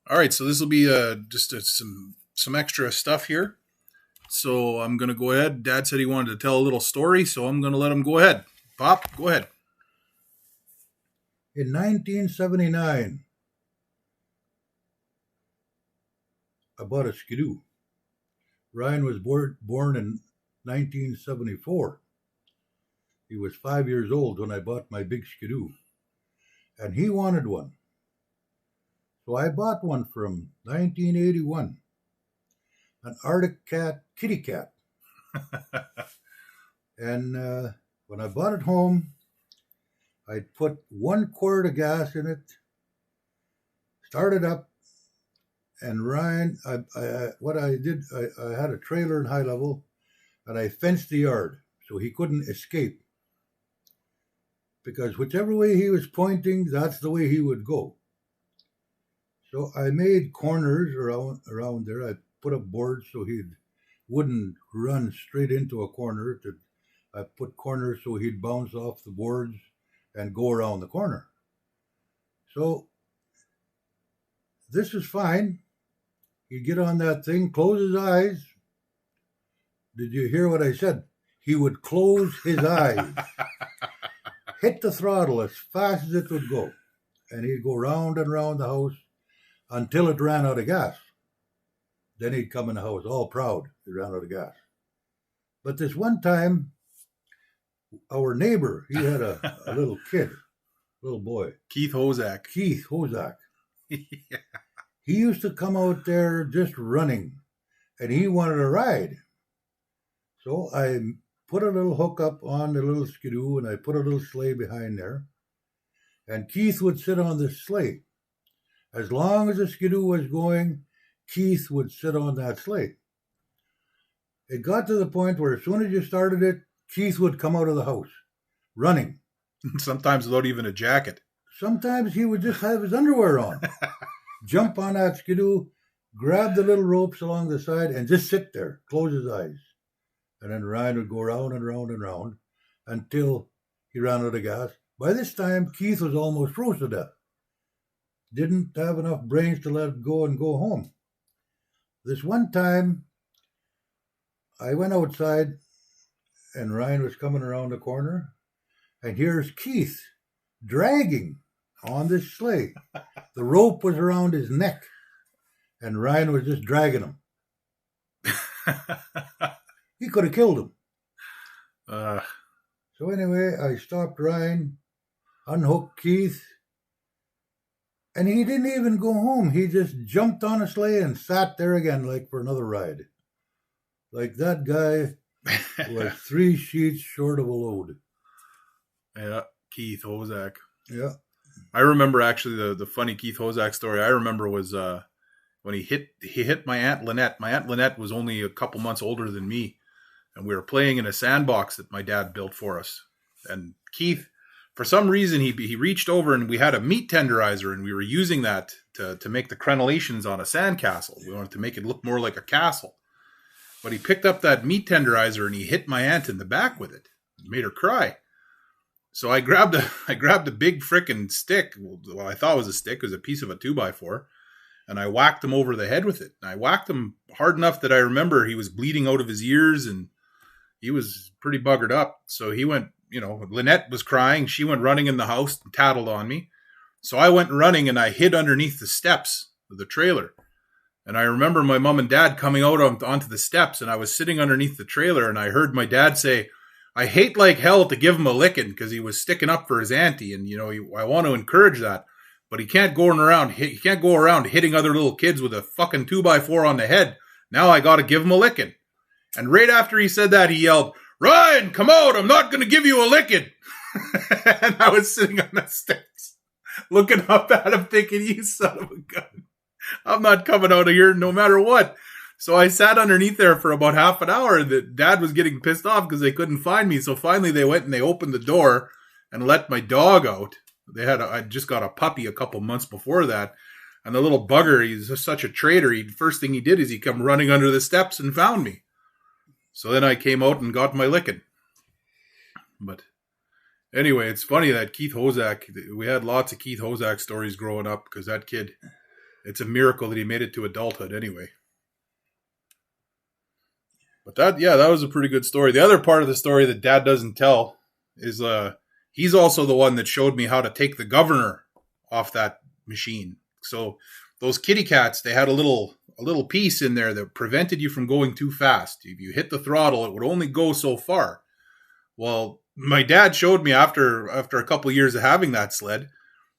All right, so this will be just some extra stuff here. So I'm going to go ahead. Dad said he wanted to tell a little story, so I'm going to let him go ahead. Pop, go ahead. In 1979, I bought a skidoo. Ryan was born in 1974. He was 5 years old when I bought my big skidoo, and he wanted one. So I bought one from 1981, an Arctic cat, kitty cat. And when I bought it home, I put 1 quart of gas in it, started up, and Ryan, what I did, I had a trailer in high level, and I fenced the yard so he couldn't escape. Because whichever way he was pointing, that's the way he would go. So I made corners around there. I put up boards so he wouldn't run straight into a corner. I put corners so he'd bounce off the boards and go around the corner. So this is fine. He'd get on that thing, close his eyes. Did you hear what I said? He would close his eyes, hit the throttle as fast as it would go, and he'd go round and round the house until it ran out of gas. Then he'd come in the house all proud he ran out of gas. But this one time, our neighbor, he had a little kid, little boy. Keith Hozak. Yeah. He used to come out there just running, and he wanted a ride. So I put a little hook up on the little skidoo, and I put a little sleigh behind there. And Keith would sit on the sleigh. As long as the skidoo was going, Keith would sit on that sleigh. It got to the point where as soon as you started it, Keith would come out of the house, running. Sometimes without even a jacket. Sometimes he would just have his underwear on, jump on that skidoo, grab the little ropes along the side, and just sit there, close his eyes. And then Ryan would go round and round and round until he ran out of gas. By this time, Keith was almost froze to death. Didn't have enough brains to let it go and go home. This one time, I went outside, and Ryan was coming around the corner, and here's Keith dragging on this sleigh. The rope was around his neck, and Ryan was just dragging him. He could have killed him. So anyway, I stopped Ryan, unhooked Keith, and he didn't even go home. He just jumped on a sleigh and sat there again like for another ride. Like that guy was 3 sheets short of a load. Yeah, Keith Hozak. Yeah. I remember actually the funny Keith Hozak story I remember was when he hit my Aunt Lynette. My Aunt Lynette was only a couple months older than me, and we were playing in a sandbox that my dad built for us. And Keith, for some reason, he reached over and we had a meat tenderizer, and we were using that to make the crenellations on a sandcastle. We wanted to make it look more like a castle. But he picked up that meat tenderizer and he hit my aunt in the back with it. It made her cry. So I grabbed a big frickin' stick. Well, I thought it was a stick. It was a piece of a 2x4. And I whacked him over the head with it. And I whacked him hard enough that I remember he was bleeding out of his ears and he was pretty buggered up. So he went, Lynette was crying. She went running in the house and tattled on me. So I went running and I hid underneath the steps of the trailer. And I remember my mom and dad coming out onto the steps, and I was sitting underneath the trailer, and I heard my dad say, I hate like hell to give him a licking because he was sticking up for his auntie. And, I want to encourage that. But he can't go around hitting other little kids with a fucking 2x4 on the head. Now I got to give him a licking. And right after he said that, he yelled, Ryan, come out. I'm not going to give you a licking. And I was sitting on the steps looking up at him thinking, you son of a gun. I'm not coming out of here no matter what. So I sat underneath there for about half an hour. The dad was getting pissed off because they couldn't find me. So finally they went and they opened the door and let my dog out. I just got a puppy a couple months before that. And the little bugger, he's just such a traitor. First thing he did is he come running under the steps and found me. So then I came out and got my licking. But anyway, it's funny that Keith Hozak, we had lots of Keith Hozak stories growing up because that kid, it's a miracle that he made it to adulthood anyway. But that was a pretty good story. The other part of the story that Dad doesn't tell is he's also the one that showed me how to take the governor off that machine. So those kitty cats, they had a little piece in there that prevented you from going too fast. If you hit the throttle, it would only go so far. Well, my dad showed me after a couple of years of having that sled,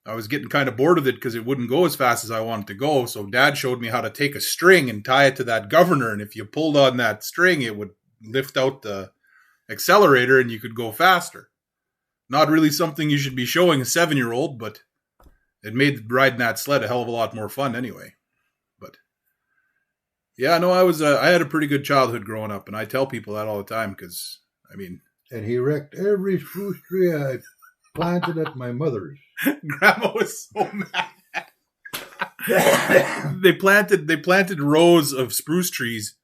I was getting kind of bored with it because it wouldn't go as fast as I wanted to go. So Dad showed me how to take a string and tie it to that governor. And if you pulled on that string, it would lift out the accelerator and you could go faster. Not really something you should be showing a 7-year-old, but it made riding that sled a hell of a lot more fun anyway. But yeah, no, I had a pretty good childhood growing up, and I tell people that all the time because, I mean... And he wrecked every spruce tree I planted at my mother's. Grandma was so mad. They planted rows of spruce trees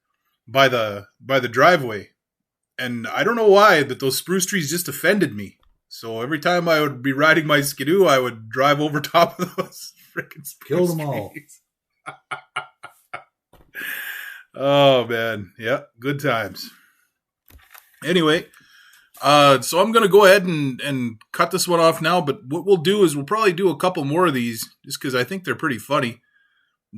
by the driveway, and I don't know why, but those spruce trees just offended me. So every time I would be riding my skidoo, I would drive over top of those freaking spruce Kill them all. trees. Oh man, yeah, good times. Anyway. So I'm going to go ahead and cut this one off now, but what we'll do is we'll probably do a couple more of these just because I think they're pretty funny.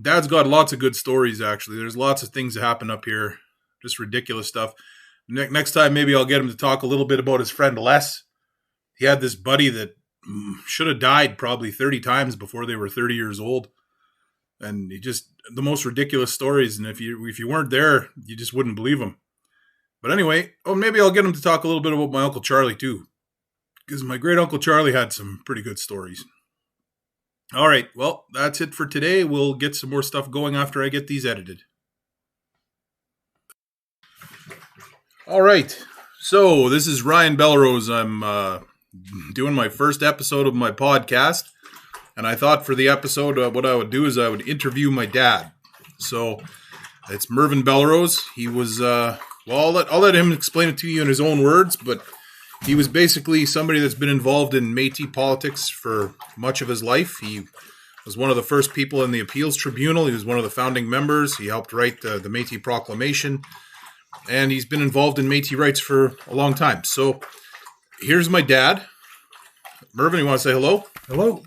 Dad's got lots of good stories, actually. There's lots of things that happen up here, just ridiculous stuff. Next time, maybe I'll get him to talk a little bit about his friend Les. He had this buddy that should have died probably 30 times before they were 30 years old. And the most ridiculous stories. And if you weren't there, you just wouldn't believe them. But anyway, maybe I'll get him to talk a little bit about my Uncle Charlie too, because my great Uncle Charlie had some pretty good stories. All right, well, that's it for today. We'll get some more stuff going after I get these edited. All right, so this is Ryan Belrose. I'm doing my first episode of my podcast, and I thought for the episode, what I would do is I would interview my dad. So it's Mervyn Belrose. He was... Well, I'll let him explain it to you in his own words, but he was basically somebody that's been involved in Métis politics for much of his life. He was one of the first people in the Appeals Tribunal. He was one of the founding members. He helped write the Métis Proclamation, and he's been involved in Métis rights for a long time. So here's my dad. Mervyn, you want to say hello? Hello.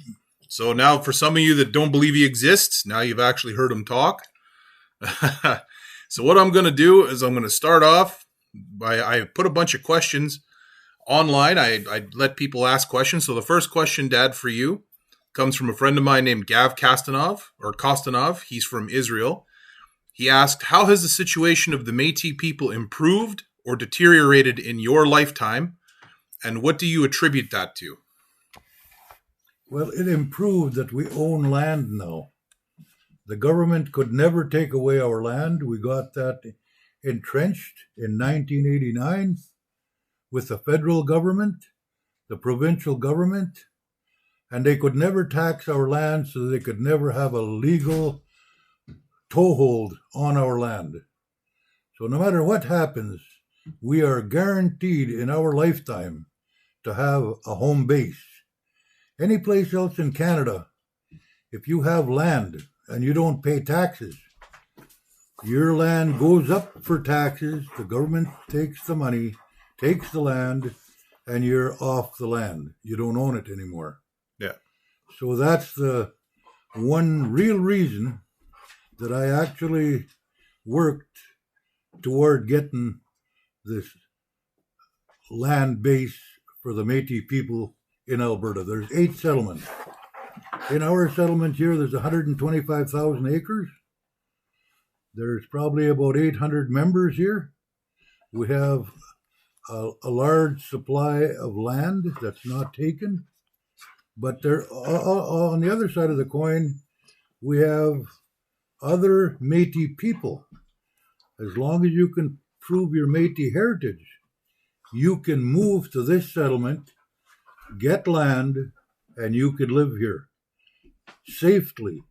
So now for some of you that don't believe he exists, now you've actually heard him talk. So what I'm going to do is I'm going to start off by, I put a bunch of questions online. I let people ask questions. So the first question, Dad, for you comes from a friend of mine named Gav Kostanov. He's from Israel. He asked, how has the situation of the Métis people improved or deteriorated in your lifetime? And what do you attribute that to? Well, it improved that we own land now. The government could never take away our land. We got that entrenched in 1989 with the federal government, the provincial government, and they could never tax our land, so they could never have a legal toehold on our land. So no matter what happens, we are guaranteed in our lifetime to have a home base. Any place else in Canada, if you have land and you don't pay taxes, your land goes up for taxes, the government takes the money, takes the land, and you're off the land. You don't own it anymore. Yeah. So that's the one real reason that I actually worked toward getting this land base for the Métis people in Alberta. There's 8 settlements. In our settlement here, there's 125,000 acres. There's probably about 800 members here. We have a large supply of land that's not taken. But there, on the other side of the coin, we have other Métis people. As long as you can prove your Métis heritage, you can move to this settlement, get land, and you could live here safely,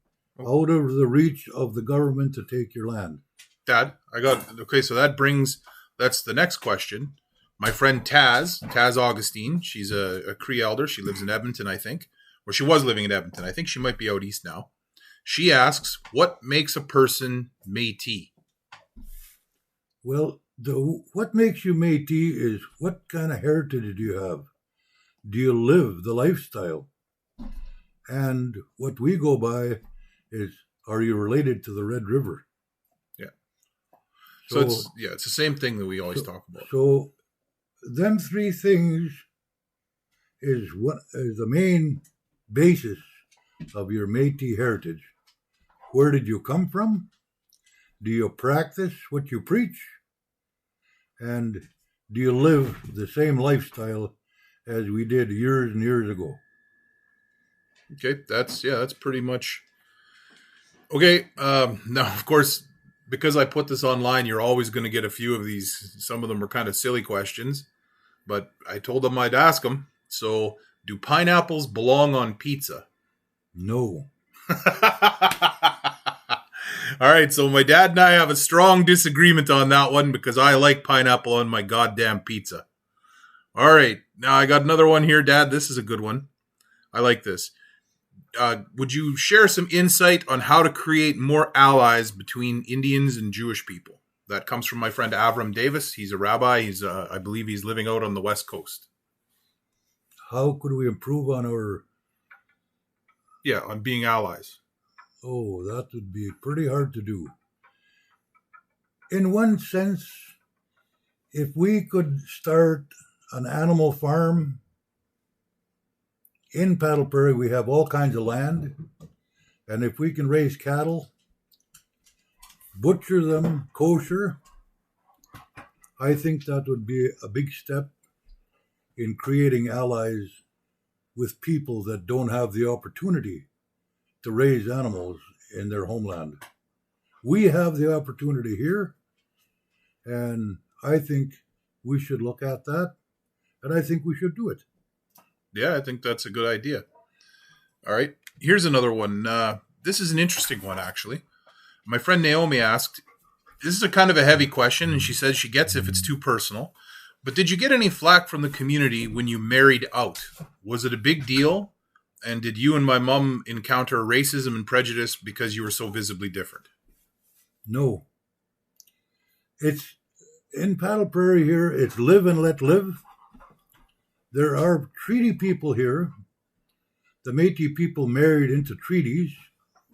out of the reach of the government to take your land. Dad, so that's the next question. My friend Taz Augustine, she's a Cree elder. She lives in Edmonton, I think. Or she was living in Edmonton. I think she might be out east now. She asks, what makes a person Métis? Well, what makes you Métis is what kind of heritage do you have? Do you live the lifestyle? And what we go by is, are you related to the Red River? Yeah. So it's the same thing that we always talk about. So them three things is what is the main basis of your Métis heritage. Where did you come from? Do you practice what you preach? And do you live the same lifestyle as we did years and years ago? Okay, that's pretty much okay. Now, of course, because I put this online, you're always going to get a few of these. Some of them are kind of silly questions, but I told them I'd ask them. So, do pineapples belong on pizza? No. All right, so my dad and I have a strong disagreement on that one because I like pineapple on my goddamn pizza. All right, now I got another one here, Dad. This is a good one. I like this. Would you share some insight on how to create more allies between Indians and Jewish people? That comes from my friend Avram Davis. He's a rabbi. I believe he's living out on the West Coast. How could we improve on our... Yeah, on being allies. Oh, that would be pretty hard to do. In one sense, if we could start an animal farm in Paddle Prairie, we have all kinds of land. And if we can raise cattle, butcher them kosher, I think that would be a big step in creating allies with people that don't have the opportunity to raise animals in their homeland. We have the opportunity here, and I think we should look at that, and I think we should do it. Yeah, I think that's a good idea. All right, here's another one. This is an interesting one, actually. My friend Naomi asked, this is a kind of a heavy question, and she says she gets if it's too personal, but did you get any flack from the community when you married out? Was it a big deal? And did you and my mom encounter racism and prejudice because you were so visibly different? No. It's in Paddle Prairie here, it's live and let live. There are treaty people here. The Métis people married into treaties,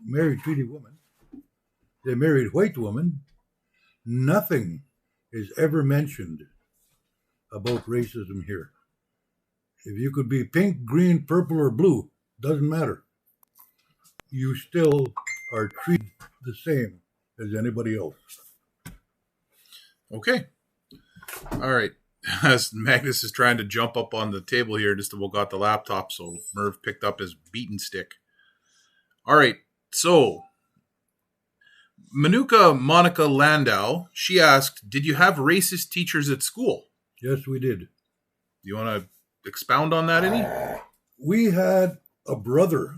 married treaty women. They married white women. Nothing is ever mentioned about racism here. If you could be pink, green, purple, or blue, doesn't matter. You still are treated the same as anybody else. Okay. All right. As Magnus is trying to jump up on the table here, just about got the laptop, so Merv picked up his beaten stick. All right. So, Manuka Monica Landau, she asked, did you have racist teachers at school? Yes, we did. Do you want to expound on that any? We had a brother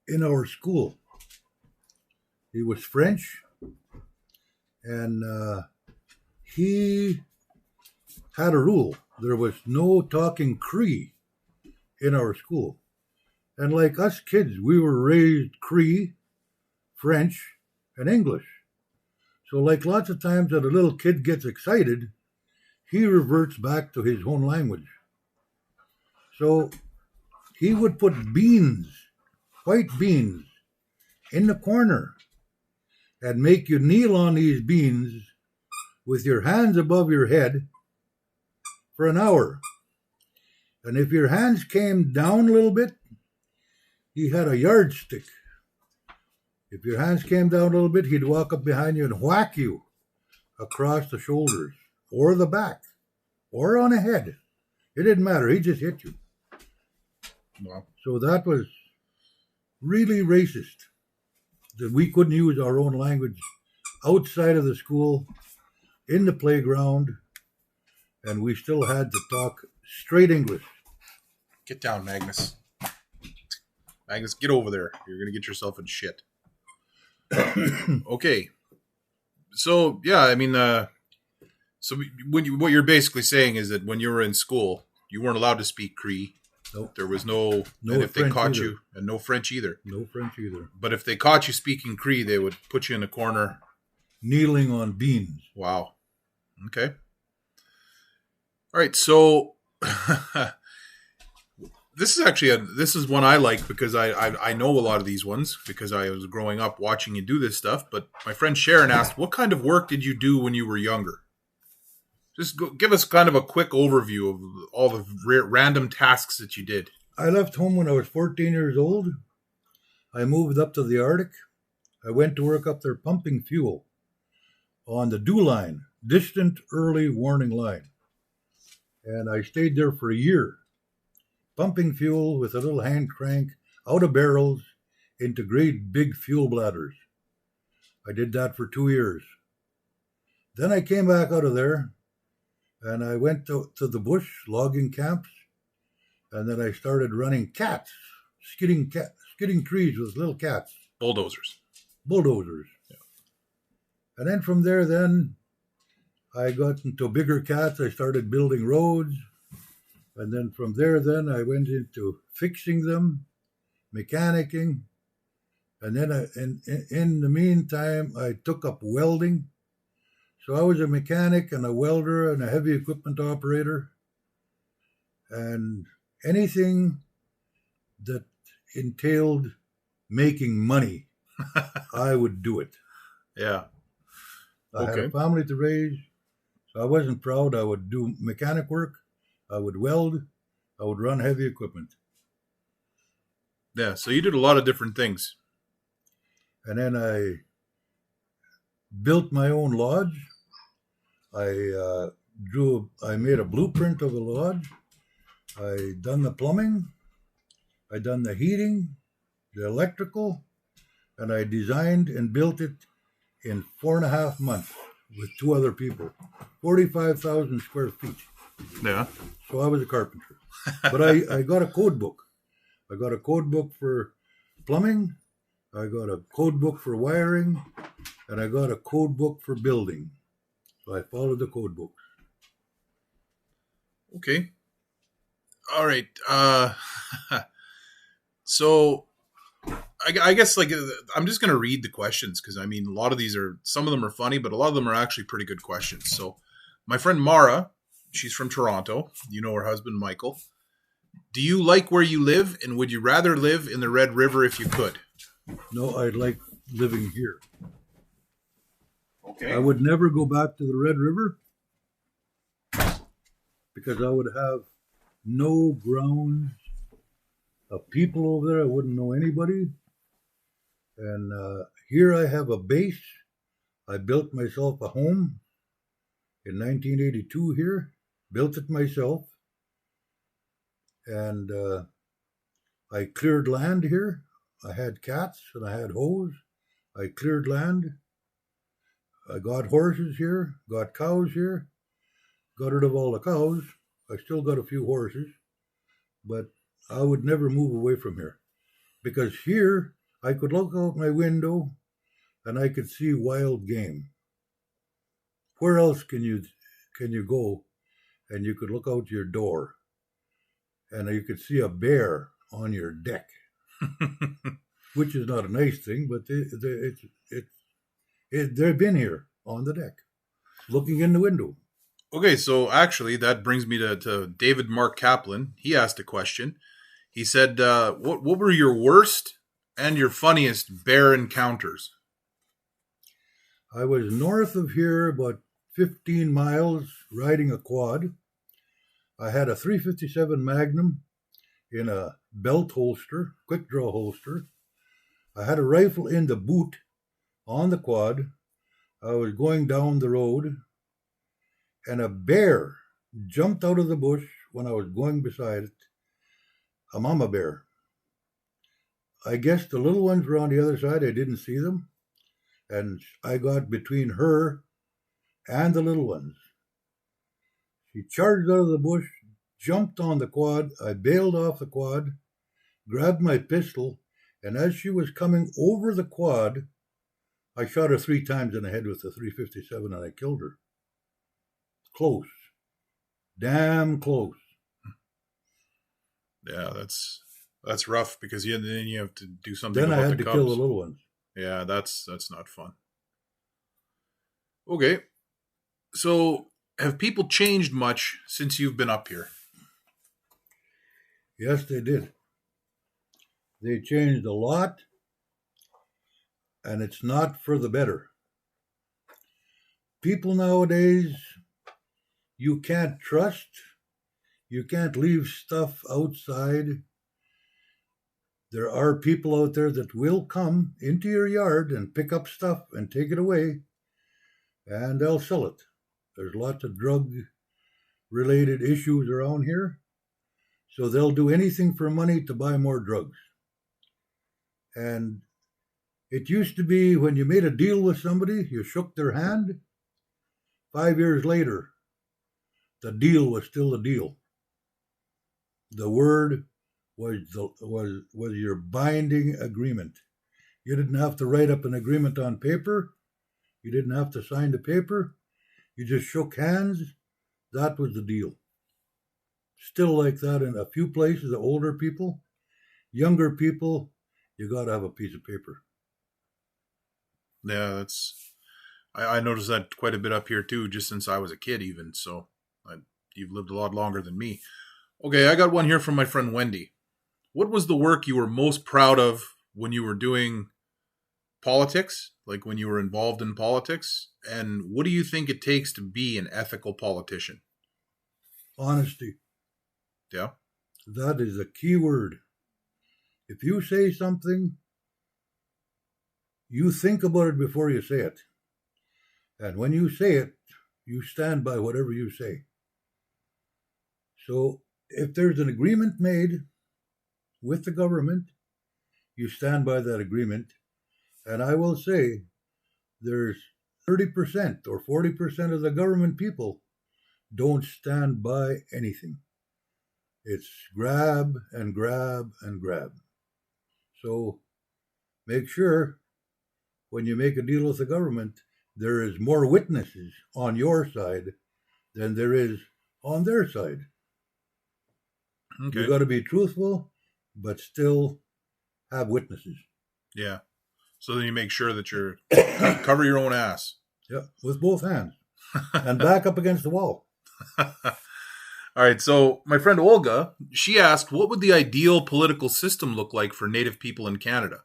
in our school. He was French, and he had a rule. There was no talking Cree in our school. And like us kids, we were raised Cree, French, and English. So like lots of times that a little kid gets excited, he reverts back to his own language. So he would put beans, white beans, in the corner and make you kneel on these beans with your hands above your head for an hour. And if your hands came down a little bit, he had a yardstick. If your hands came down a little bit, he'd walk up behind you and whack you across the shoulders or the back or on the head. It didn't matter. He just hit you. Wow. So that was really racist, that we couldn't use our own language outside of the school, in the playground, and we still had to talk straight English. Get down, Magnus. Magnus, get over there. You're going to get yourself in shit. Okay. So, yeah, I mean, so what you're basically saying is that when you were in school, you weren't allowed to speak Cree, Nope. There was no, No and if they French caught either. you, and no French either. No French either. But if they caught you speaking Cree, they would put you in a corner. Kneeling on beans. Wow. Okay. All right. So this is actually this is one I like because I know a lot of these ones because I was growing up watching you do this stuff. But my friend Sharon asked, "What kind of work did you do when you were younger?" Just give us kind of a quick overview of all the random tasks that you did. I left home when I was 14 years old. I moved up to the Arctic. I went to work up there pumping fuel on the DEW line, distant early warning line. And I stayed there for a year, pumping fuel with a little hand crank out of barrels into great big fuel bladders. I did that for 2 years. Then I came back out of there and I went to the bush logging camps. And then I started running cats, skidding trees with little cats. Bulldozers. Yeah. And then from there, I got into bigger cats. I started building roads. And then from there, I went into fixing them, mechanicking. And then in the meantime, I took up welding. So I was a mechanic and a welder and a heavy equipment operator. And anything that entailed making money, I would do it. Yeah. I had a family to raise, so I wasn't proud. I would do mechanic work. I would weld. I would run heavy equipment. Yeah, so you did a lot of different things. And then I built my own lodge. I made a blueprint of the lodge. I done the plumbing. I done the heating, the electrical, and I designed and built it in 4.5 months with 2 other people, 45,000 square feet. Yeah. So I was a carpenter. But I got a code book. I got a code book for plumbing. I got a code book for wiring. And I got a code book for building. So I followed the code books. Okay. All right. So I guess I'm just going to read the questions because I mean, a lot of these some of them are funny, but a lot of them are actually pretty good questions. So my friend Mara, she's from Toronto. You know her husband, Michael. Do you like where you live and would you rather live in the Red River if you could? No, I'd like living here. Okay. I would never go back to the Red River because I would have no grounds of people over there. I wouldn't know anybody. And here I have a base. I built myself a home in 1982 here. Built it myself. And I cleared land here. I had cats and I had hoes. I cleared land. I got horses here, got cows here, got rid of all the cows. I still got a few horses, but I would never move away from here because here I could look out my window and I could see wild game. Where else can you go and you could look out your door and you could see a bear on your deck, which is not a nice thing, but they've been here on the deck, looking in the window. Okay, so actually that brings me to David Mark Kaplan. He asked a question. He said, what were your worst and your funniest bear encounters? I was north of here about 15 miles riding a quad. I had a .357 Magnum in a belt holster, quick draw holster. I had a rifle in the boot on the quad. I was going down the road, and a bear jumped out of the bush when I was going beside it, a mama bear. I guess the little ones were on the other side. I didn't see them, and I got between her and the little ones. She charged out of the bush, jumped on the quad. I bailed off the quad, grabbed my pistol, and as she was coming over the quad, I shot her 3 times in the head with the .357 and I killed her. Close. Damn close. Yeah, that's rough because then you have to do something Then I about the had to kill the cubs. little ones. Yeah, that's not fun. Okay, so have people changed much since you've been up here? Yes, they did. They changed a lot, and it's not for the better. People nowadays, you can't trust. You can't leave stuff outside. There are people out there that will come into your yard and pick up stuff and take it away, and they'll sell it. There's lots of drug related issues around here, so they'll do anything for money to buy more drugs. And it used to be when you made a deal with somebody, you shook their hand. 5 years later, the deal was still a deal. The word was your binding agreement. You didn't have to write up an agreement on paper. You didn't have to sign the paper. You just shook hands. That was the deal. Still like that in a few places, the older people. Younger people, you got to have a piece of paper. Yeah, I noticed that quite a bit up here too, just since I was a kid, even. So you've lived a lot longer than me. Okay, I got one here from my friend Wendy. What was the work you were most proud of when you were doing politics, like when you were involved in politics? And what do you think it takes to be an ethical politician? Honesty. Yeah. That is a key word. If you say something, you think about it before you say it. And when you say it, you stand by whatever you say. So if there's an agreement made with the government, you stand by that agreement. And I will say there's 30% or 40% of the government people don't stand by anything. It's grab and grab and grab. So make sure when you make a deal with the government, there is more witnesses on your side than there is on their side. Okay. You got to be truthful, but still have witnesses. Yeah. So then you make sure that you're cover your own ass. Yeah, with both hands and back up against the wall. All right. So my friend Olga, she asked, what would the ideal political system look like for Native people in Canada?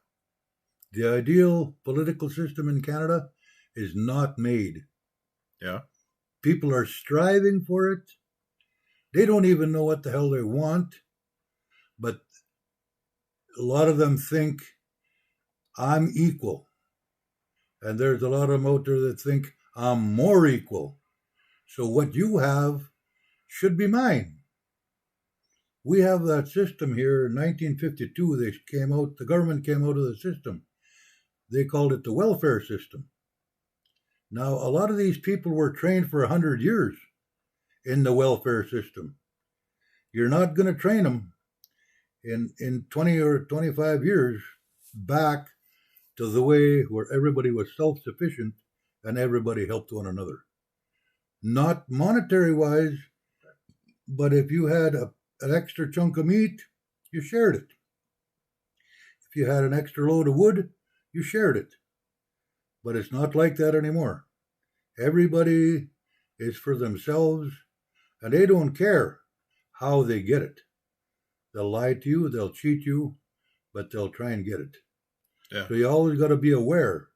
The ideal political system in Canada is not made. Yeah. People are striving for it. They don't even know what the hell they want, but a lot of them think I'm equal. And there's a lot of them out there that think I'm more equal. So what you have should be mine. We have that system here in 1952. The government came out of the system. They called it the welfare system. Now, a lot of these people were trained for 100 years in the welfare system. You're not going to train them in 20 or 25 years back to the way where everybody was self-sufficient and everybody helped one another. Not monetary wise, but if you had an extra chunk of meat, you shared it. If you had an extra load of wood, you shared it. But it's not like that anymore. Everybody is for themselves, and they don't care how they get it. They'll lie to you, they'll cheat you, but they'll try and get it. Yeah. So you always got to be aware.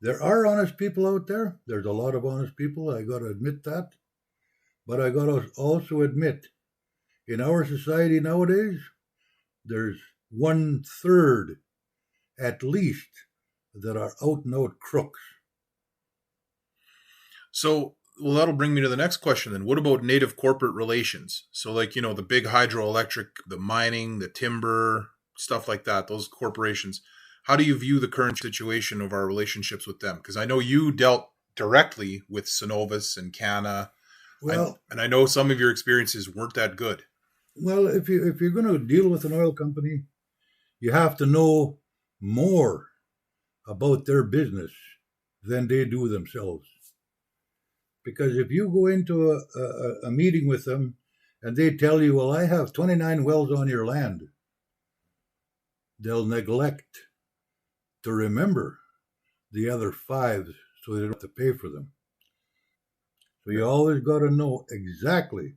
There are honest people out there. There's a lot of honest people. I got to admit that. But I got to also admit, in our society nowadays, there's 1/3 at least that are out and out crooks. So, well, that'll bring me to the next question then. What about Native corporate relations? So, like, the big hydroelectric, the mining, the timber, stuff like that, those corporations. How do you view the current situation of our relationships with them? Because I know you dealt directly with Cenovus and Canna. Well, and I know some of your experiences weren't that good. Well, if you're going to deal with an oil company, you have to know more about their business than they do themselves. Because if you go into a meeting with them and they tell you, well, I have 29 wells on your land. They'll neglect to remember the other 5 so they don't have to pay for them. So you always got to know exactly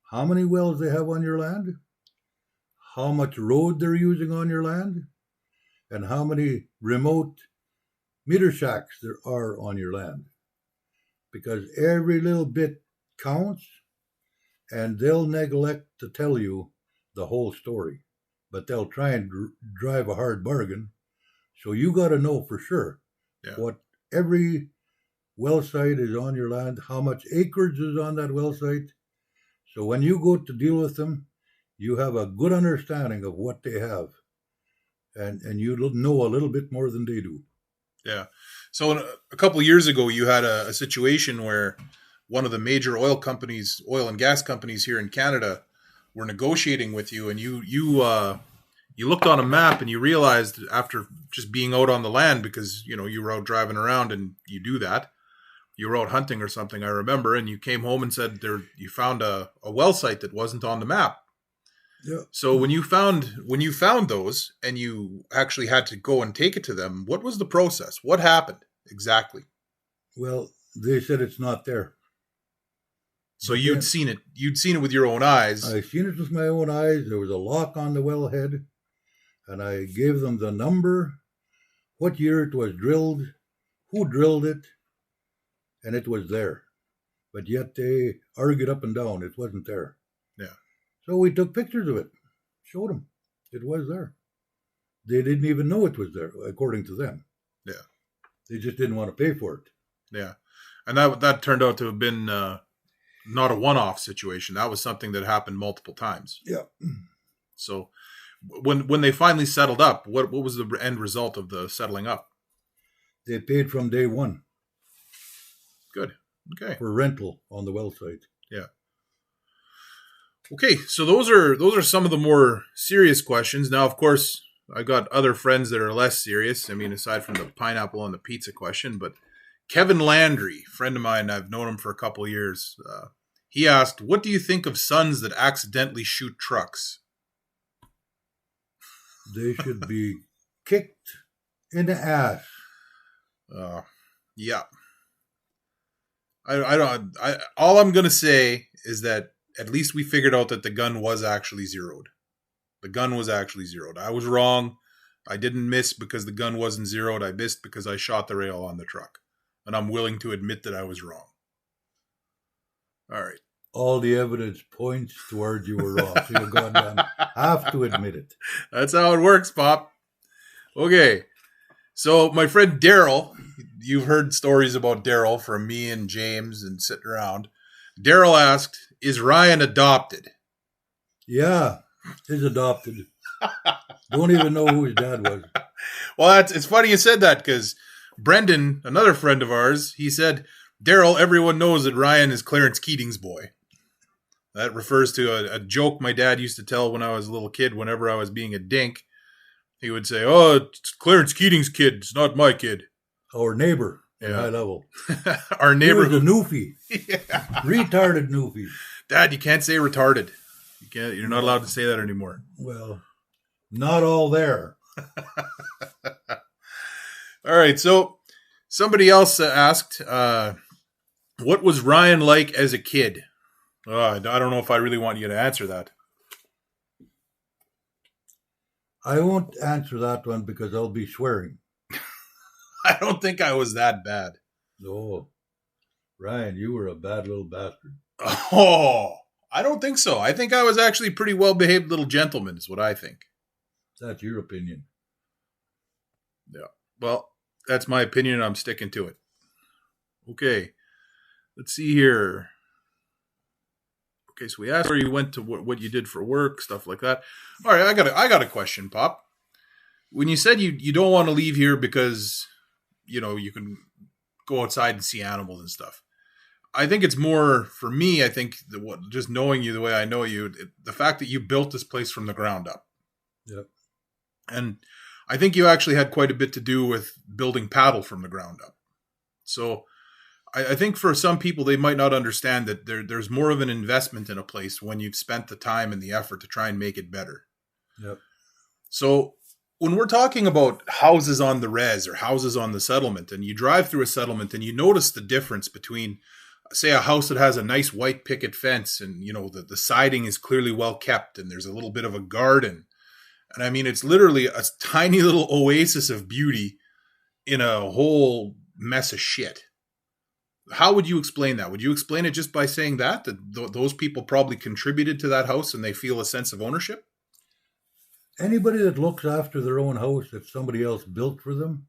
how many wells they have on your land, how much road they're using on your land, and how many remote meter shacks there are on your land. Because every little bit counts, and they'll neglect to tell you the whole story. But they'll try and drive a hard bargain. So you got to know for sure what every well site is on your land, how much acreage is on that well site. So when you go to deal with them, you have a good understanding of what they have. And you know a little bit more than they do. Yeah. So a couple of years ago, you had a situation where one of the major oil and gas companies here in Canada were negotiating with you, and you looked on a map and you realized after just being out on the land, because you were out driving around and you do that, you were out hunting or something, I remember, and you came home and said you found a well site that wasn't on the map. Yeah. So when you found those and you actually had to go and take it to them, what was the process? What happened exactly? Well, they said it's not there. So you'd seen it with your own eyes. I seen it with my own eyes. There was a lock on the wellhead, and I gave them the number, what year it was drilled, who drilled it, and it was there. But yet they argued up and down. It wasn't there. Yeah. So we took pictures of it, showed them. It was there. They didn't even know it was there, according to them. Yeah. They just didn't want to pay for it. Yeah. And that turned out to have been not a one-off situation. That was something that happened multiple times. Yeah. So when they finally settled up, what was the end result of the settling up? They paid from day one. Good. Okay. For rental on the well site. Yeah. Okay, so those are some of the more serious questions. Now, of course, I got other friends that are less serious. I mean, aside from the pineapple on the pizza question, but Kevin Landry, friend of mine, I've known him for a couple of years. He asked, "What do you think of sons that accidentally shoot trucks?" They should be kicked in the ass. Yeah. All I'm gonna say is that at least we figured out that the gun was actually zeroed. The gun was actually zeroed. I was wrong. I didn't miss because the gun wasn't zeroed. I missed because I shot the rail on the truck. And I'm willing to admit that I was wrong. All right. All the evidence points towards you were wrong. So you goddamn have to admit it. That's how it works, Pop. Okay. So my friend Daryl, you've heard stories about Daryl from me and James and sitting around. Daryl asked, "Is Ryan adopted?" Yeah, he's adopted. Don't even know who his dad was. Well, it's funny you said that because Brendan, another friend of ours, he said, "Daryl, everyone knows that Ryan is Clarence Keating's boy." That refers to a joke my dad used to tell when I was a little kid. Whenever I was being a dink, he would say, "Oh, it's Clarence Keating's kid. It's not my kid." Our neighbor at high level. Our neighbor. He was a newfie. Yeah. Retarded newfie. Dad, you can't say retarded. You're not allowed to say that anymore. Well, not all there. All right. So somebody else asked, what was Ryan like as a kid? I don't know if I really want you to answer that. I won't answer that one because I'll be swearing. I don't think I was that bad. No. Ryan, you were a bad little bastard. Oh, I don't think so. I think I was actually a pretty well-behaved little gentleman is what I think. That's your opinion. Yeah. Well, that's my opinion and I'm sticking to it. Okay. Let's see here. Okay, so we asked where you went to, what you did for work, stuff like that. All right, I got a question, Pop. When you said you don't want to leave here because, you can go outside and see animals and stuff. I think it's more, for me, I think, just knowing you the way I know you, the fact that you built this place from the ground up. Yep. And I think you actually had quite a bit to do with building Paddle from the ground up. So I think for some people, they might not understand that there's more of an investment in a place when you've spent the time and the effort to try and make it better. Yep. So when we're talking about houses on the res or houses on the settlement, and you drive through a settlement and you notice the difference between, say, a house that has a nice white picket fence and, the siding is clearly well kept and there's a little bit of a garden. And I mean, it's literally a tiny little oasis of beauty in a whole mess of shit. How would you explain that? Would you explain it just by saying that those people probably contributed to that house and they feel a sense of ownership? Anybody that looks after their own house that somebody else built for them,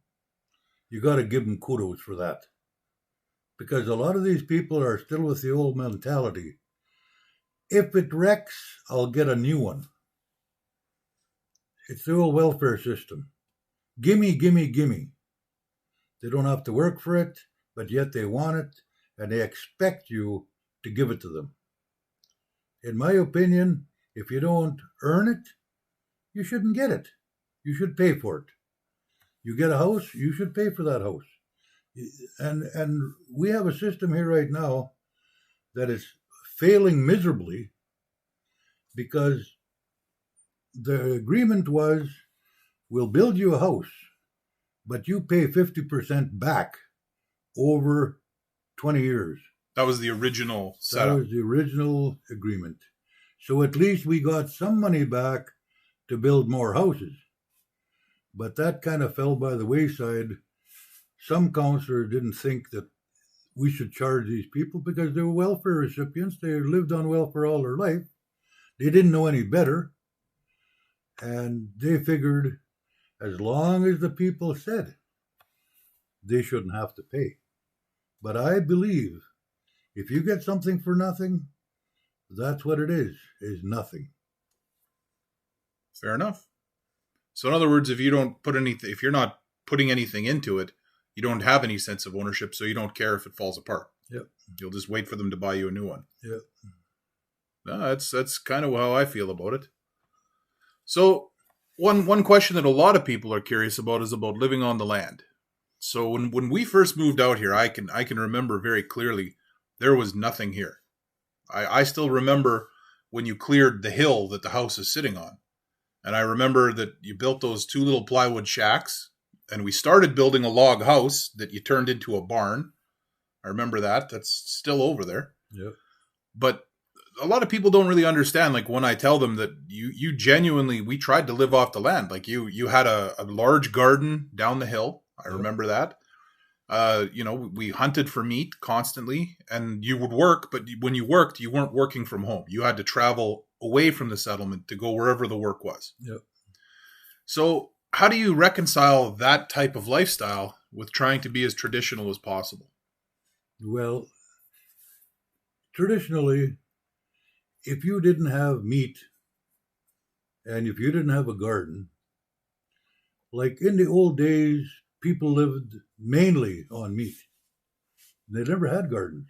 you got to give them kudos for that. Because a lot of these people are still with the old mentality. If it wrecks, I'll get a new one. It's the old welfare system. Gimme, gimme, gimme. They don't have to work for it, but yet they want it, and they expect you to give it to them. In my opinion, if you don't earn it, you shouldn't get it. You should pay for it. You get a house, you should pay for that house. And we have a system here right now that is failing miserably because the agreement was, we'll build you a house, but you pay 50% back over 20 years. That was the original setup. That was the original agreement. So at least we got some money back to build more houses. But that kind of fell by the wayside. Some councillors didn't think that we should charge these people because they were welfare recipients. They lived on welfare all their life. They didn't know any better. And they figured as long as the people said, they shouldn't have to pay. But I believe if you get something for nothing, that's what it is nothing. Fair enough. So in other words, if you're not putting anything into it, you don't have any sense of ownership, so you don't care if it falls apart. Yep. You'll just wait for them to buy you a new one. Yep. No, that's kind of how I feel about it. So one question that a lot of people are curious about is about living on the land. So when we first moved out here, I can remember very clearly there was nothing here. I still remember when you cleared the hill that the house is sitting on. And I remember that you built those 2 little plywood shacks, and we started building a log house that you turned into a barn. I remember that. That's still over there. Yep. But a lot of people don't really understand, like when I tell them that you genuinely, we tried to live off the land. Like you had a large garden down the hill. I remember that. We hunted for meat constantly, and you would work, but when you worked, you weren't working from home. You had to travel away from the settlement to go wherever the work was. Yep. So how do you reconcile that type of lifestyle with trying to be as traditional as possible? Well, traditionally, if you didn't have meat and if you didn't have a garden, like in the old days, people lived mainly on meat. They never had gardens.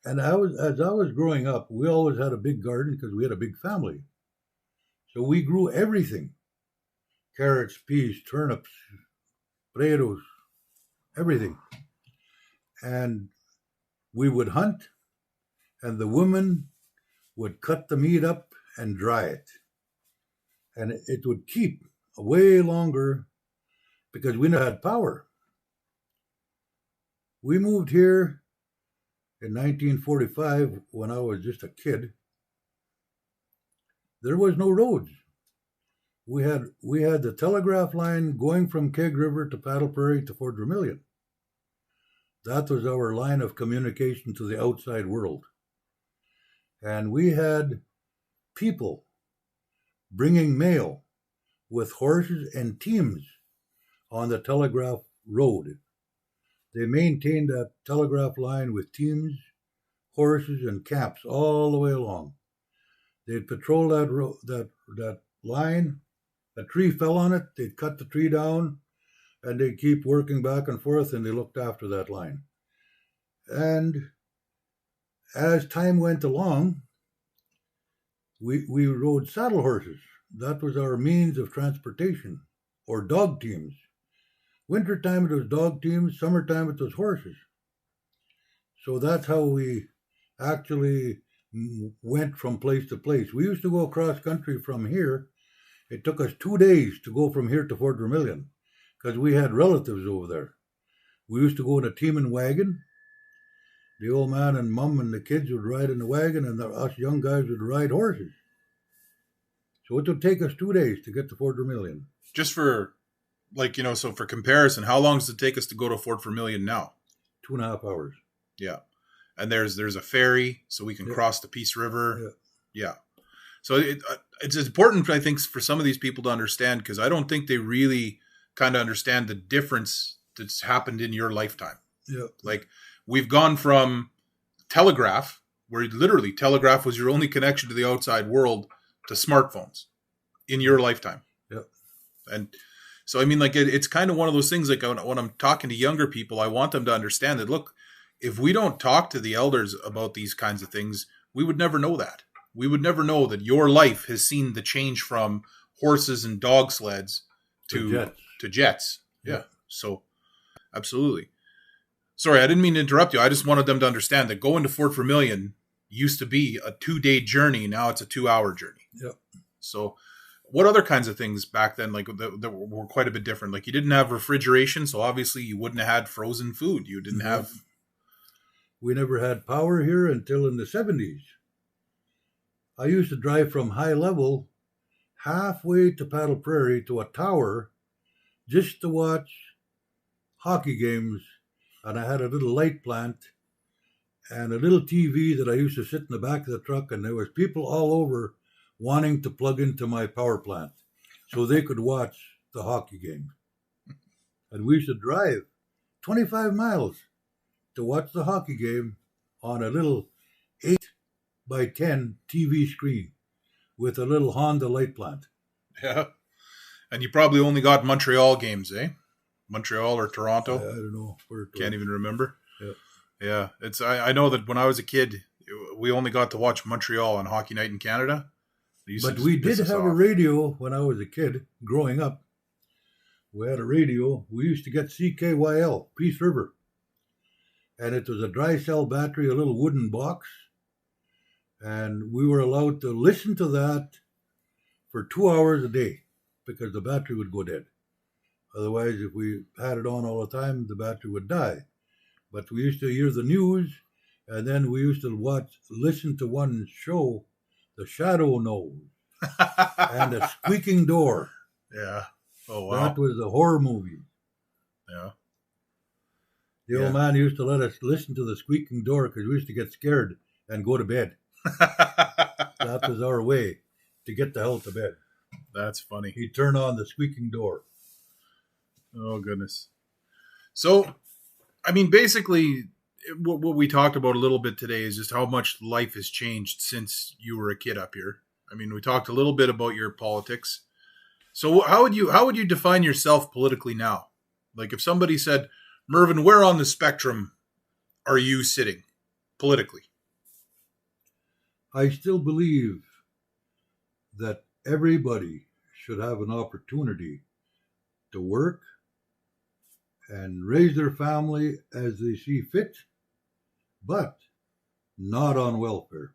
And as I was growing up, we always had a big garden because we had a big family. So we grew everything. Carrots, peas, turnips, potatoes, everything. And we would hunt, and the women would cut the meat up and dry it. And it would keep way longer because we never had power. We moved here in 1945 when I was just a kid. There was no roads. We had the telegraph line going from Keg River to Paddle Prairie to Fort Vermilion. That was our line of communication to the outside world. And we had people bringing mail with horses and teams on the telegraph road. They maintained that telegraph line with teams, horses, and camps all the way along. They'd patrol that line. A tree fell on it, they'd cut the tree down, and they'd keep working back and forth, and they looked after that line. And as time went along, we rode saddle horses. That was our means of transportation, or dog teams. Wintertime it was dog teams, summertime it was horses. So that's how we actually went from place to place. We used to go across country from here. It took us 2 days to go from here to Fort Vermilion because we had relatives over there. We used to go in a teaming wagon. The old man and mum and the kids would ride in the wagon, and us young guys would ride horses. So it would take us 2 days to get to Fort Vermilion. Just for, like, so for comparison, how long does it take us to go to Fort Vermilion now? 2.5 hours. Yeah. And there's a ferry, so we can cross the Peace River. Yeah. So it's important, I think, for some of these people to understand, because I don't think they really kind of understand the difference that's happened in your lifetime. Yeah. Like, we've gone from telegraph, where literally telegraph was your only connection to the outside world, to smartphones in your lifetime. Yeah. And so, I mean, like, it's kind of one of those things, like, when I'm talking to younger people, I want them to understand that, look, if we don't talk to the elders about these kinds of things, we would never know that. We would never know that your life has seen the change from horses and dog sleds to jets. Yeah. So, absolutely. Sorry, I didn't mean to interrupt you. I just wanted them to understand that going to Fort Vermilion used to be a 2-day journey. Now it's a 2-hour journey. Yeah. So what other kinds of things back then, like, that were quite a bit different? Like, you didn't have refrigeration, so obviously you wouldn't have had frozen food. You didn't have... We never had power here until in the 70s. I used to drive from High Level halfway to Paddle Prairie to a tower just to watch hockey games. And I had a little light plant and a little TV that I used to sit in the back of the truck, and there was people all over wanting to plug into my power plant so they could watch the hockey game. And we used to drive 25 miles to watch the hockey game on a little 8x10 TV screen with a little Honda light plant. Yeah. And you probably only got Montreal games, eh? Montreal or Toronto? I don't know. Can't even remember. Yeah. Yeah. It's I know that when I was a kid, we only got to watch Montreal on Hockey Night in Canada. But we did have a radio when I was a kid growing up. We had a radio. We used to get CKYL, Peace River. And it was a dry cell battery, a little wooden box. And we were allowed to listen to that for 2 hours a day because the battery would go dead. Otherwise, if we had it on all the time, the battery would die. But we used to hear the news, and then we used to listen to one show, The Shadow Knows, and The Squeaking Door. Yeah. Oh, wow. That was a horror movie. Yeah. The old man used to let us listen to The Squeaking Door because we used to get scared and go to bed. That was our way to get the hell to bed. That's funny. He'd turn on The Squeaking Door. Oh, goodness. So, I mean, basically, what we talked about a little bit today is just how much life has changed since you were a kid up here. I mean, we talked a little bit about your politics. So how would you define yourself politically now? Like, if somebody said, Mervyn, where on the spectrum are you sitting politically? I still believe that everybody should have an opportunity to work and raise their family as they see fit, but not on welfare.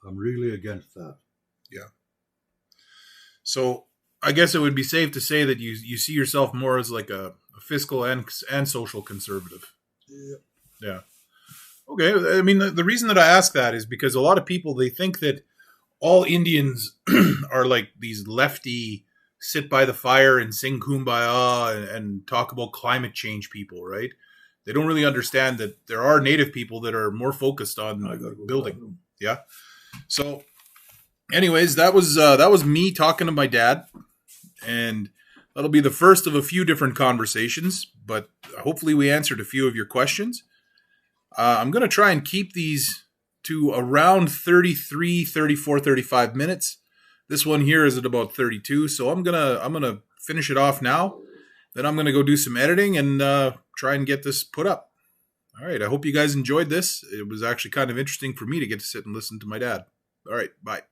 I'm really against that. Yeah. So I guess it would be safe to say that you see yourself more as like a fiscal and social conservative. Yeah. Yeah. Okay. I mean, the reason that I ask that is because a lot of people, they think that all Indians are like these lefty, sit by the fire and sing kumbaya and talk about climate change people, right? They don't really understand that there are native people that are more focused on building. Yeah. So anyways, that was me talking to my dad, and that'll be the first of a few different conversations, but hopefully we answered a few of your questions. I'm going to try and keep these to around 33, 34, 35 minutes. This one here is at about 32, so I'm gonna finish it off now. Then I'm gonna go do some editing and try and get this put up. All right, I hope you guys enjoyed this. It was actually kind of interesting for me to get to sit and listen to my dad. All right, bye.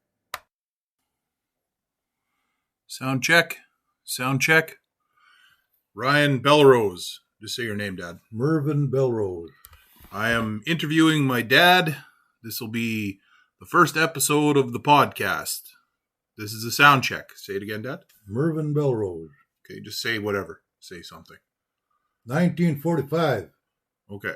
Sound check. Sound check. Ryan Belrose. Just say your name, Dad. Mervyn Belrose. I am interviewing my dad. This will be the first episode of the podcast. This is a sound check. Say it again, Dad. Mervyn Belrose. Okay, just say whatever. Say something. 1945. Okay.